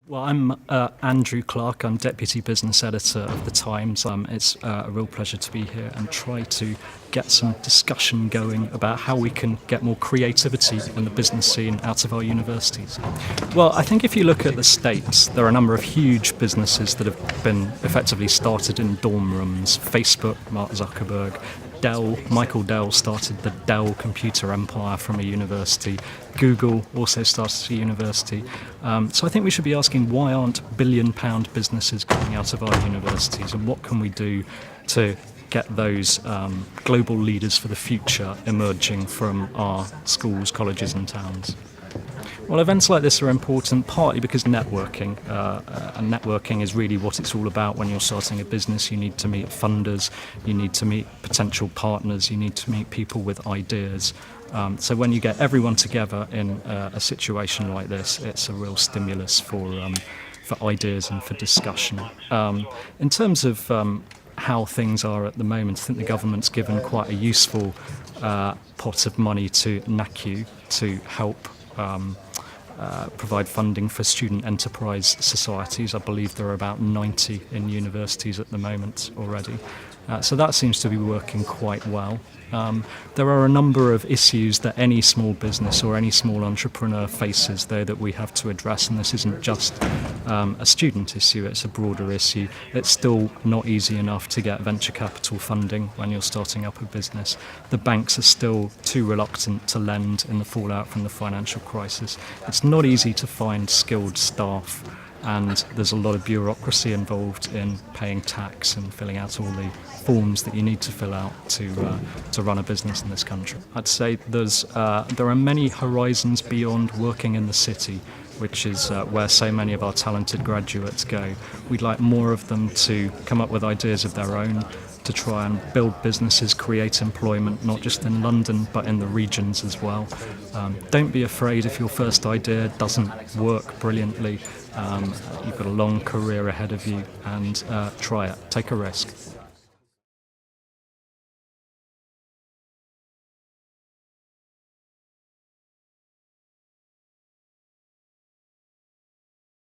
Well, I'm Andrew Clark. I'm Deputy Business Editor of The Times. It's a real pleasure to be here and try to get some discussion going about how we can get more creativity in the business scene out of our universities. Well, I think if you look at the States, there are a number of huge businesses that have been effectively started in dorm rooms. Facebook, Mark Zuckerberg. Dell, Michael Dell started the Dell computer empire from a university. Google also started a university. So I think we should be asking, why aren't billion-pound businesses coming out of our universities, and what can we do to get those global leaders for the future emerging from our schools, colleges and towns? Well, events like this are important partly because networking, and networking is really what it's all about when you're starting a business. You need to meet funders, you need to meet potential partners, you need to meet people with ideas. So when you get everyone together in a situation like this, it's a real stimulus for ideas and for discussion. In terms of how things are at the moment, I think the government's given quite a useful pot of money to NACUE to help provide funding for student enterprise societies. I believe there are about 90 in universities at the moment already. So that seems to be working quite well. There are a number of issues that any small business or any small entrepreneur faces, though, that we have to address, and this isn't just a student issue, it's a broader issue. It's still not easy enough to get venture capital funding when you're starting up a business. The banks are still too reluctant to lend in the fallout from the financial crisis. It's not easy to find skilled staff, and there's a lot of bureaucracy involved in paying tax and filling out all the forms that you need to fill out to run a business in this country. I'd say there are many horizons beyond working in the city, which is where so many of our talented graduates go. We'd like more of them to come up with ideas of their own, to try and build businesses, create employment, not just in London, but in the regions as well. Don't be afraid if your first idea doesn't work brilliantly. You've got a long career ahead of you, and try it. Take a risk.